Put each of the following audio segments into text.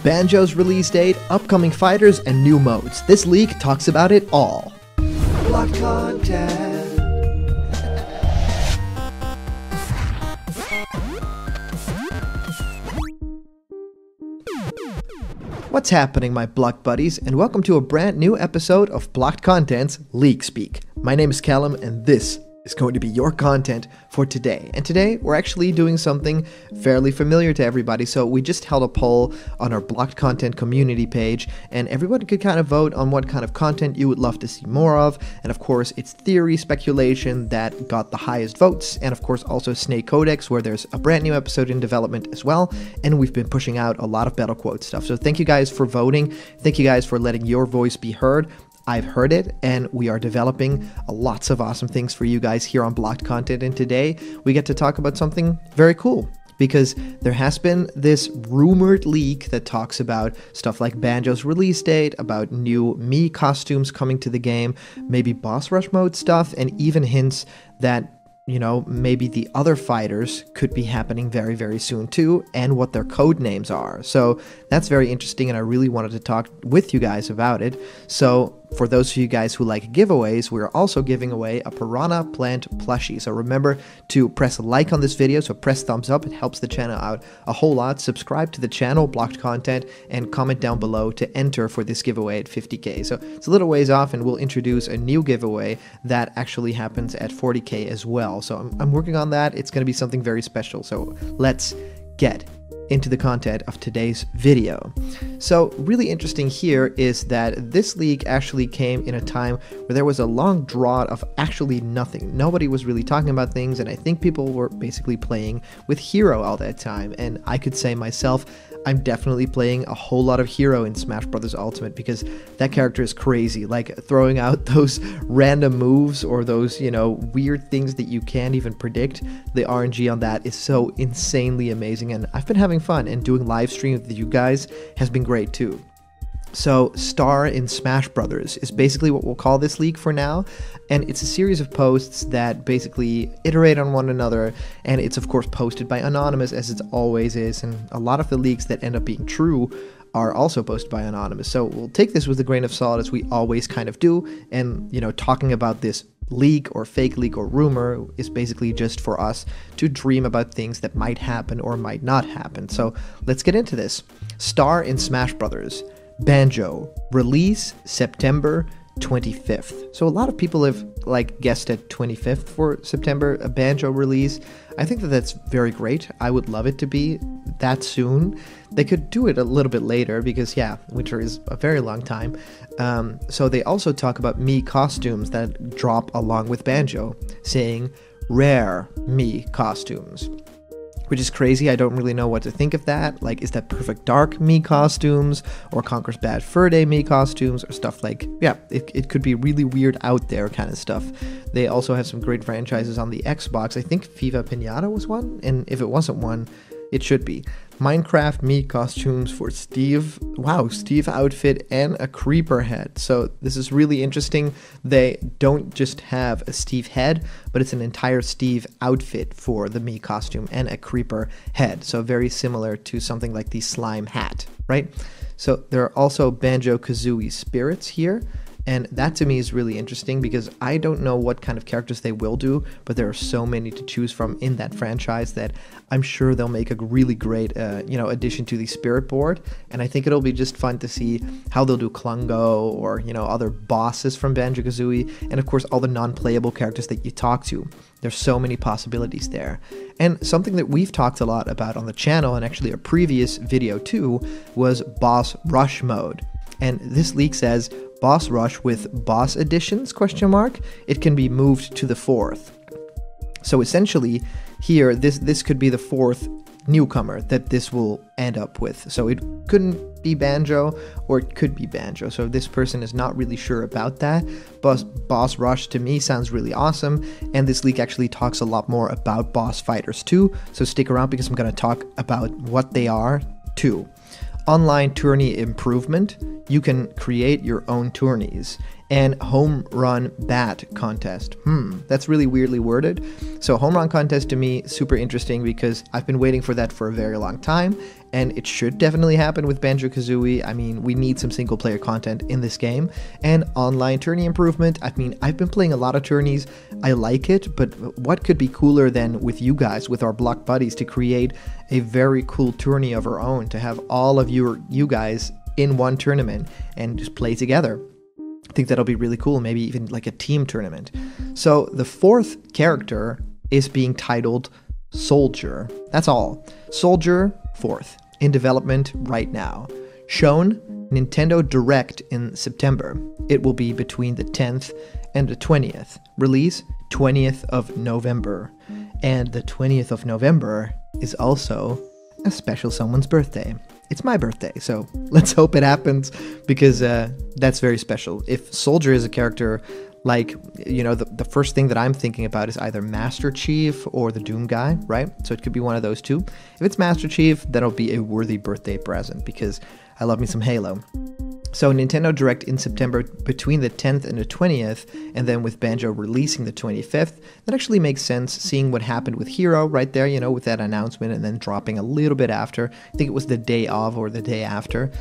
Banjo's release date, upcoming fighters, and new modes. This leak talks about it all. Blocked content. What's happening, my Blocked buddies, and welcome to a brand new episode of Blocked Content's Leak Speak. My name is Callum, and this is going to be your content for today. And today, we're actually doing something fairly familiar to everybody. So we just held a poll on our Blocked Content community page, and everyone could kind of vote on what kind of content you would love to see more of. And of course, it's theory, speculation that got the highest votes, and of course also Snake Codex, where there's a brand new episode in development as well. And we've been pushing out a lot of battle quote stuff. So thank you guys for voting. Thank you guys for letting your voice be heard. I've heard it, and we are developing lots of awesome things for you guys here on Blocked Content, and today we get to talk about something very cool, because there has been this rumored leak that talks about stuff like Banjo's release date, about new Mii costumes coming to the game, maybe boss rush mode stuff, and even hints that, you know, maybe the other fighters could be happening very, very soon too, and what their code names are. So that's very interesting, and I really wanted to talk with you guys about it. So for those of you guys who like giveaways, we're also giving away a piranha plant plushie. So remember to press like on this video, so press thumbs up, it helps the channel out a whole lot. Subscribe to the channel, Blocked Content, and comment down below to enter for this giveaway at 50k. So it's a little ways off, and we'll introduce a new giveaway that actually happens at 40k as well. So I'm working on that. It's going to be something very special. So let's get into the content of today's video. So really interesting here is that this leak actually came in a time where there was a long drought of actually nothing. Nobody was really talking about things, and I think people were basically playing with Hero all that time. And I could say myself, I'm definitely playing a whole lot of Hero in Smash Bros. Ultimate, because that character is crazy. Like, throwing out those random moves or those, you know, weird things that you can't even predict. The RNG on that is so insanely amazing, and I've been having fun, and doing live streams with you guys has been great too. So Star in Smash Brothers is basically what we'll call this leak for now, and it's a series of posts that basically iterate on one another, and it's of course posted by Anonymous, as it always is, and a lot of the leaks that end up being true are also posted by Anonymous. So we'll take this with a grain of salt, as we always kind of do, and, you know, talking about this leak or fake leak or rumor is basically just for us to dream about things that might happen or might not happen. So let's get into this. Star in Smash Brothers. Banjo, release September 25th. So a lot of people have guessed at 25th for September, a Banjo release. I think that that's very great. I would love it to be that soon. They could do it a little bit later, because yeah, winter is a very long time. So they also talk about Mii costumes that drop along with Banjo, saying rare Mii costumes, which is crazy. I don't really know what to think of that. Like, is that Perfect Dark Mii costumes, or Conker's Bad Fur Day Mii costumes, or stuff like, yeah, it could be really weird out there kind of stuff. They also have some great franchises on the Xbox. I think Viva Pinata was one, and if it wasn't one, it should be. Minecraft Mii costumes for Steve. Wow, Steve outfit and a creeper head. So this is really interesting. They don't just have a Steve head, but it's an entire Steve outfit for the Mii costume and a creeper head. So very similar to something like the slime hat, right? So there are also banjo-kazooie spirits here. And that to me is really interesting, because I don't know what kind of characters they will do, but there are so many to choose from in that franchise that I'm sure they'll make a really great, addition to the spirit board. And I think it'll be just fun to see how they'll do Klungo, or, you know, other bosses from Banjo-Kazooie, and of course all the non-playable characters that you talk to. There's so many possibilities there. And something that we've talked a lot about on the channel, and actually a previous video too, was boss rush mode. And this leak says, boss rush with boss additions, ? It can be moved to the 4th. So essentially here, this could be the 4th newcomer that this will end up with. So it couldn't be Banjo, or it could be Banjo. So this person is not really sure about that. But boss rush to me sounds really awesome. And this leak actually talks a lot more about boss fighters too. So stick around, because I'm going to talk about what they are too. Online tourney improvement. You can create your own tourneys. And home run bat contest. That's really weirdly worded. So home run contest to me, super interesting, because I've been waiting for that for a very long time. and it should definitely happen with Banjo-Kazooie. I mean, we need some single player content in this game, and online tourney improvement. I mean, I've been playing a lot of tourneys, I like it, but what could be cooler than with you guys, with our block buddies, to create a very cool tourney of our own, to have all of you guys in one tournament and just play together. I think that'll be really cool, maybe even like a team tournament. So the fourth character is being titled Soldier. That's all. Soldier, fourth, in development right now. Shown Nintendo Direct in September. It will be between the 10th and the 20th. Release 20th of November. And the 20th of November is also a special someone's birthday. It's my birthday, so let's hope it happens, because that's very special. If Soldier is a character, like, you know, the first thing that I'm thinking about is either Master Chief or the Doom guy, right? So it could be one of those two. If it's Master Chief, that'll be a worthy birthday present, because I love me some Halo. So Nintendo Direct in September between the 10th and the 20th, and then with Banjo releasing the 25th, that actually makes sense, seeing what happened with Hero right there, you know, with that announcement and then dropping a little bit after. I think it was the day of or the day after.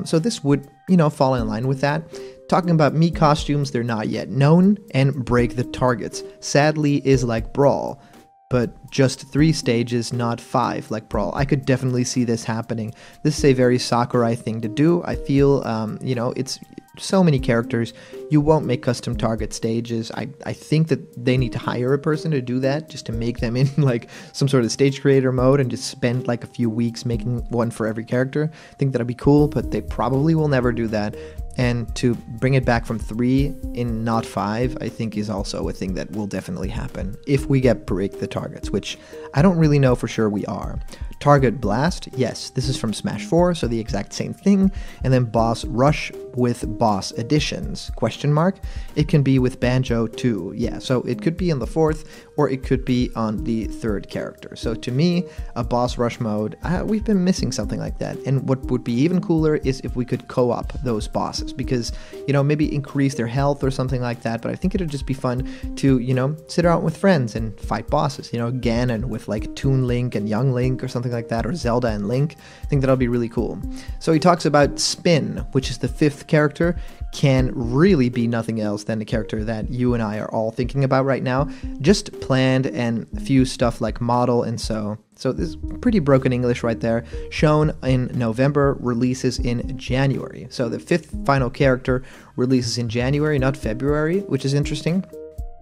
So this would, you know, fall in line with that. Talking about Mii costumes, they're not yet known, and break the targets. Sadly is like Brawl, but just 3 stages, not 5 like Brawl. I could definitely see this happening. This is a very Sakurai thing to do. I feel, you know, it's so many characters. You won't make custom target stages. I think that they need to hire a person to do that, just to make them in like some sort of stage creator mode and just spend like a few weeks making one for every character. I think that'd be cool, but they probably will never do that. And to bring it back from 3 in not 5, I think is also a thing that will definitely happen if we get break the targets, which I don't really know for sure we are. Target Blast, yes, this is from Smash 4, so the exact same thing. And then Boss Rush with boss additions, question mark. It can be with Banjo too, yeah, so it could be on the 4th, or it could be on the 3rd character. So to me, a boss rush mode, we've been missing something like that. And what would be even cooler is if we could co-op those bosses, because, you know, maybe increase their health or something like that. But I think it'd just be fun to, you know, sit out with friends and fight bosses, you know, Ganon with like Toon Link and Young Link or something like that, or Zelda and Link. I think that'll be really cool. So he talks about Spin, which is the 5th character, can really be nothing else than the character that you and I are all thinking about right now. Just planned and a few stuff like model and so this is pretty broken English right there. Shown in November, releases in January. So the 5th final character releases in January, not February, which is interesting.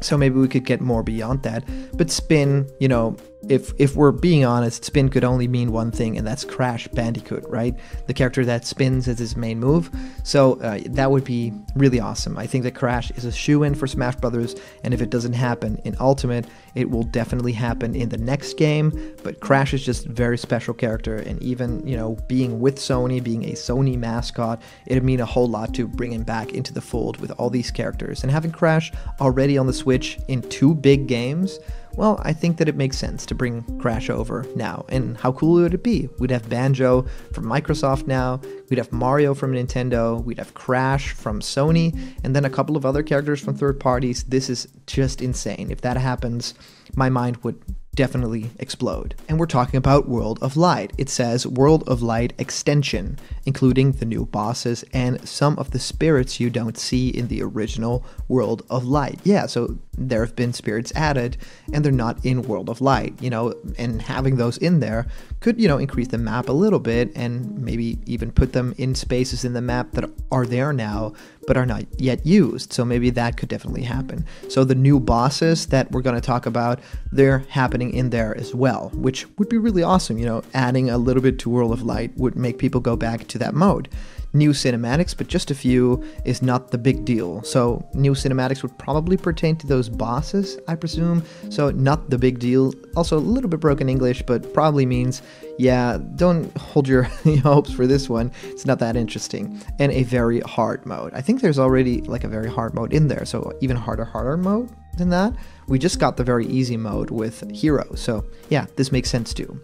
So maybe we could get more beyond that. But Spin, you know, if we're being honest, Spin could only mean one thing, and that's Crash Bandicoot, right? The character that spins as his main move. So that would be really awesome. I think that Crash is a shoo-in for Smash Brothers, and if it doesn't happen in Ultimate, it will definitely happen in the next game. But Crash is just a very special character, and even, you know, being with Sony, being a Sony mascot, it'd mean a whole lot to bring him back into the fold with all these characters. And having Crash already on the Switch in 2 big games, well, I think that it makes sense to bring Crash over now. And how cool would it be? We'd have Banjo from Microsoft now, we'd have Mario from Nintendo, we'd have Crash from Sony, and then a couple of other characters from third parties. This is just insane. If that happens, my mind would definitely explode. And we're talking about World of Light. It says World of Light extension, including the new bosses and some of the spirits you don't see in the original World of Light. Yeah, so there have been spirits added and they're not in World of Light, you know, and having those in there could, you know, increase the map a little bit and maybe even put them in spaces in the map that are there now but are not yet used. So maybe that could definitely happen. So the new bosses that we're going to talk about, they're happening in there as well, which would be really awesome. You know, adding a little bit to World of Light would make people go back to that mode. New cinematics, but just a few, is not the big deal. So new cinematics would probably pertain to those bosses, I presume. So not the big deal. Also a little bit broken English, but probably means, yeah, don't hold your hopes for this one. It's not that interesting. And a very hard mode. I think there's already like a very hard mode in there. So even harder mode than that, We just got the very easy mode with Hero, so yeah, this makes sense too.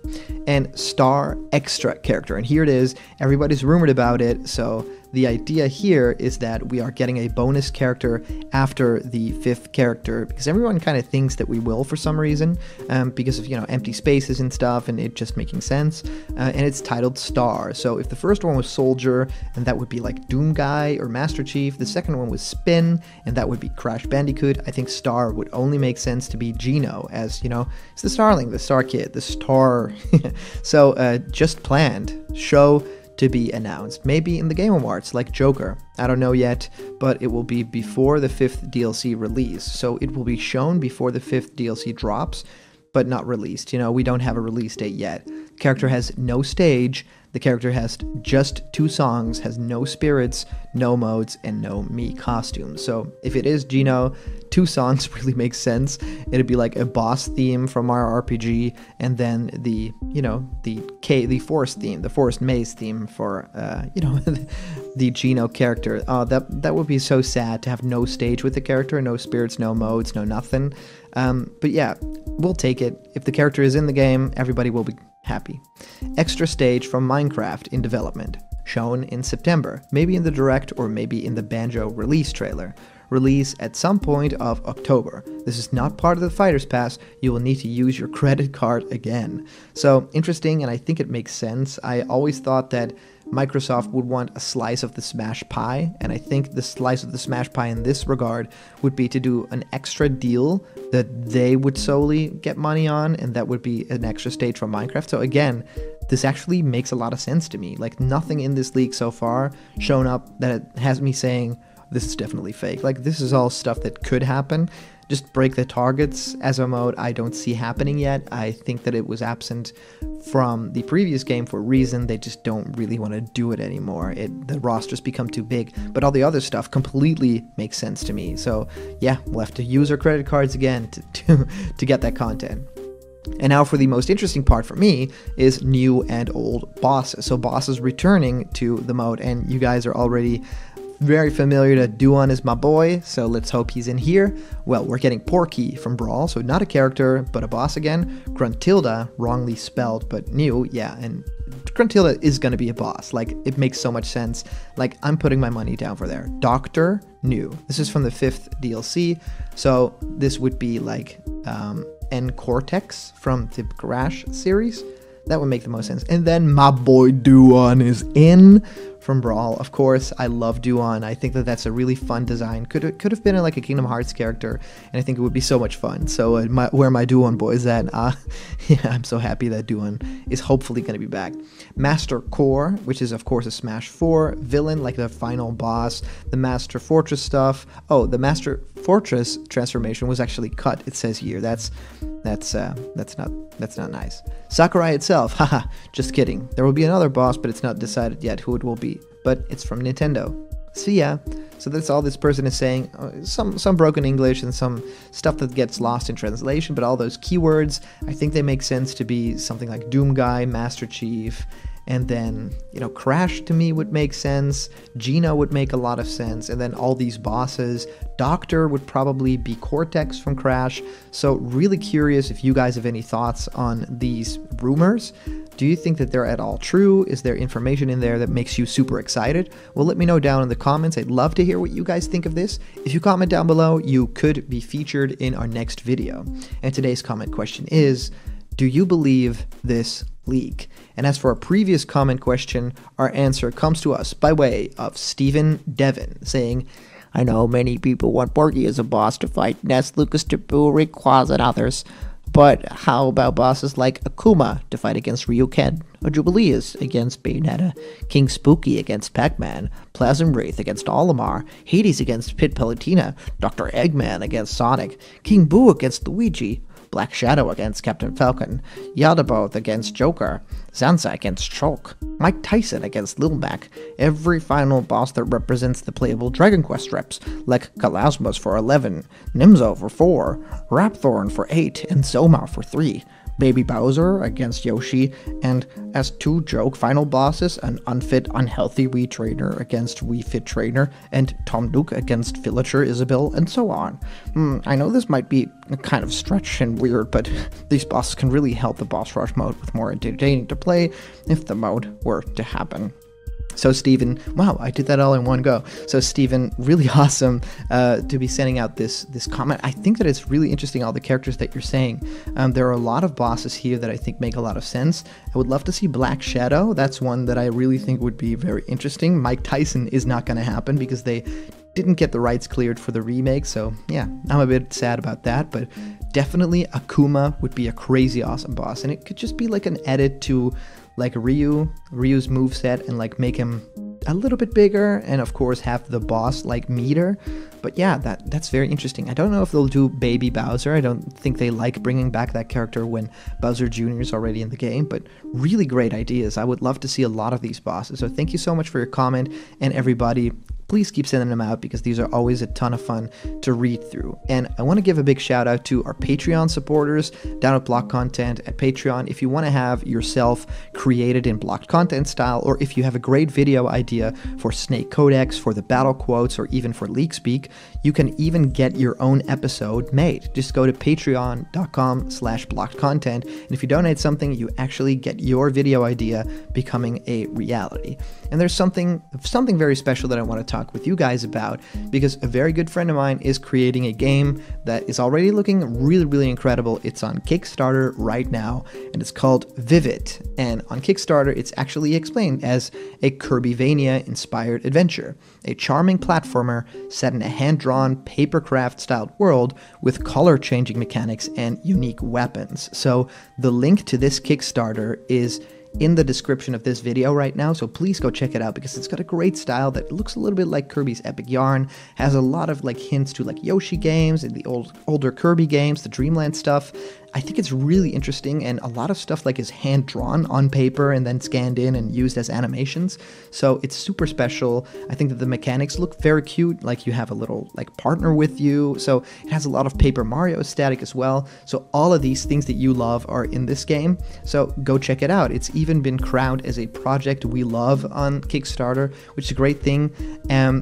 And Star Extra character, and here it is. Everybody's rumored about it, so the idea here is that we are getting a bonus character after the 5th character, because everyone kind of thinks that we will for some reason, because of, you know, empty spaces and stuff, and it just making sense. And it's titled Star. So if the first one was Soldier, and that would be like Doom Guy or Master Chief, the second one was Spin, and that would be Crash Bandicoot, I think Star would only make sense to be Geno, as, you know, it's the Starling, the Star Kid, the Star. So just planned. Show to be announced, maybe in the Game Awards, like Joker. I don't know yet, but it will be before the 5th DLC release. So it will be shown before the 5th DLC drops, but not released. You know, we don't have a release date yet. The character has no stage. The character has just 2 songs, has no spirits, no modes, and no Mii costumes. So if it is Geno, 2 songs really makes sense. It'd be like a boss theme from Mario RPG, and then the, you know, the forest theme, the forest maze theme for, you know, the Geno character. That would be so sad to have no stage with the character, no spirits, no modes, no nothing. But yeah, we'll take it. If the character is in the game, everybody will be happy. Extra stage from Minecraft in development, shown in September, maybe in the direct or maybe in the Banjo release trailer. Release at some point of October. This is not part of the Fighter's Pass. You will need to use your credit card again. So interesting, and I think it makes sense. I always thought that Microsoft would want a slice of the Smash pie, and I think the slice of the Smash pie in this regard would be to do an extra deal that they would solely get money on, and that would be an extra stage from Minecraft. So again, this actually makes a lot of sense to me. Like, nothing in this leak so far shown up that it has me saying, this is definitely fake. Like, this is all stuff that could happen. Just break the targets as a mode I don't see happening yet. I think that it was absent from the previous game for a reason. They just don't really want to do it anymore. The rosters become too big, but all the other stuff completely makes sense to me. So yeah, we'll have to use our credit cards again to get that content. And now for the most interesting part for me is new and old bosses. So bosses returning to the mode, and you guys are already very familiar that Duan is my boy, so let's hope he's in here. Well, we're getting Porky from Brawl, so not a character, but a boss again. Gruntilda, wrongly spelled, but new, yeah, and Gruntilda is gonna be a boss. Like, it makes so much sense. Like, I'm putting my money down for there. Doctor, new. This is from the 5th DLC, so this would be like N Cortex from the Crash series. That would make the most sense. And then my boy Duan is in from Brawl. Of course, I love Duan. I think that that's a really fun design. Could have been like a Kingdom Hearts character, and I think it would be so much fun. So where my Duan boys at? Yeah, I'm so happy that Duan is hopefully going to be back. Master Core, which is of course a Smash 4 villain, like the final boss. The Master Fortress stuff. Oh, the Master Fortress transformation was actually cut. It says here. That's not nice. Sakurai itself, haha, just kidding. There will be another boss, but it's not decided yet who it will be. But it's from Nintendo. So yeah, so that's all this person is saying. Some broken English and some stuff that gets lost in translation, but all those keywords, I think they make sense to be something like Doom Guy, Master Chief, and then, you know, Crash to me would make sense. Geno would make a lot of sense. And then all these bosses. Doctor would probably be Cortex from Crash. So really curious if you guys have any thoughts on these rumors. Do you think that they're at all true? Is there information in there that makes you super excited? Well, let me know down in the comments. I'd love to hear what you guys think of this. If you comment down below, you could be featured in our next video. And today's comment question is, do you believe this leak? And as for our previous comment question, our answer comes to us by way of Stephen Devon saying, I know many people want Porky as a boss to fight Ness, Lucas, Taboo, Rayquaza, and others, but how about bosses like Akuma to fight against Ryuken, or Jubileus against Bayonetta, King Spooky against Pac-Man, Plasm Wraith against Olimar, Hades against Pit Palutena, Dr. Eggman against Sonic, King Boo against Luigi, Black Shadow against Captain Falcon, Yaldabaoth against Joker, Sansa against Shulk, Mike Tyson against Lil Mac, every final boss that represents the playable Dragon Quest reps, like Kalasmos for 11, Nimzo for 4, Rapthorn for 8, and Zoma for 3. Baby Bowser against Yoshi, and as 2 joke final bosses, an unfit, unhealthy Wii trainer against Wii fit trainer, and Tom Nook against villager Isabel, and so on. I know this might be kind of stretch and weird, but these bosses can really help the boss rush mode with more entertaining to play if the mode were to happen. So Steven, wow, I did that all in one go. So Steven, really awesome to be sending out this comment. I think that it's really interesting, all the characters that you're saying. There are a lot of bosses here that I think make a lot of sense. I would love to see Black Shadow. That's one that I really think would be very interesting. Mike Tyson is not going to happen because they didn't get the rights cleared for the remake. So yeah, I'm a bit sad about that, but definitely Akuma would be a crazy awesome boss. And it could just be like an edit to like Ryu's moveset and like make him a little bit bigger, and of course have the boss like meter. But yeah, that's very interesting. I don't know if they'll do Baby Bowser. I don't think they like bringing back that character when Bowser Jr. is already in the game, but really great ideas. I would love to see a lot of these bosses. So thank you so much for your comment, and everybody, please keep sending them out because these are always a ton of fun to read through. And I want to give a big shout out to our Patreon supporters down at Block Content at Patreon. If you want to have yourself created in blocked content style, or if you have a great video idea for Snake Codex, for the battle quotes, or even for Leak Speak, you can even get your own episode made. Just go to patreon.com/blockedcontent, and if you donate something, you actually get your video idea becoming a reality. And there's something very special that I want to talk with you guys about, because a very good friend of mine is creating a game that is already looking really incredible. It's on Kickstarter right now, and it's called Vivid. And on Kickstarter, it's actually explained as a Kirbyvania inspired adventure, a charming platformer set in a hand-drawn papercraft styled world with color changing mechanics and unique weapons. So the link to this Kickstarter is in the description of this video right now, so please go check it out because it's got a great style that looks a little bit like Kirby's Epic Yarn, has a lot of like hints to like Yoshi games and the older Kirby games, the Dreamland stuff. I think it's really interesting, and a lot of stuff like is hand drawn on paper and then scanned in and used as animations. So it's super special. I think that the mechanics look very cute, like you have a little like partner with you. So it has a lot of Paper Mario aesthetic as well. So all of these things that you love are in this game. So go check it out. It's even been crowned as a project we love on Kickstarter, which is a great thing.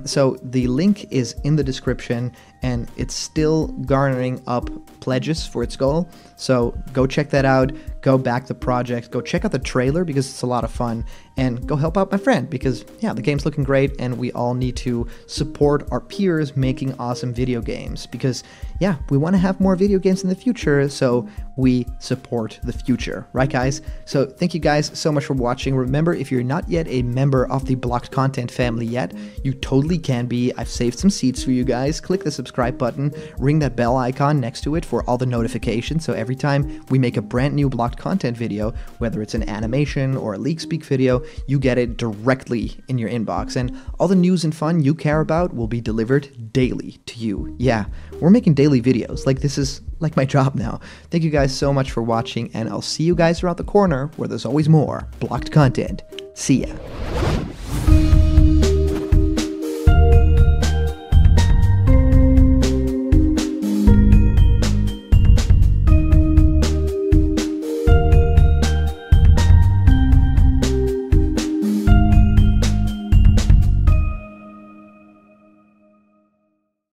So the link is in the description, and it's still garnering up pledges for its goal. So go check that out, go back the project, go check out the trailer because it's a lot of fun, and go help out my friend because, yeah, the game's looking great, and we all need to support our peers making awesome video games because, yeah, we want to have more video games in the future, so we support the future, right, guys? So thank you guys so much for watching. Remember, if you're not yet a member of the Blocked Content family yet, you totally can be. I've saved some seats for you guys. Click the subscribe button, ring that bell icon next to it for all the notifications, so every time we make a brand new Blocked Content video, whether it's an animation or a Leak Speak video, you get it directly in your inbox, and all the news and fun you care about will be delivered daily to you. Yeah, we're making daily videos. Like, this is like my job now. Thank you guys so much for watching, and I'll see you guys around the corner where there's always more Blocked Content. See ya.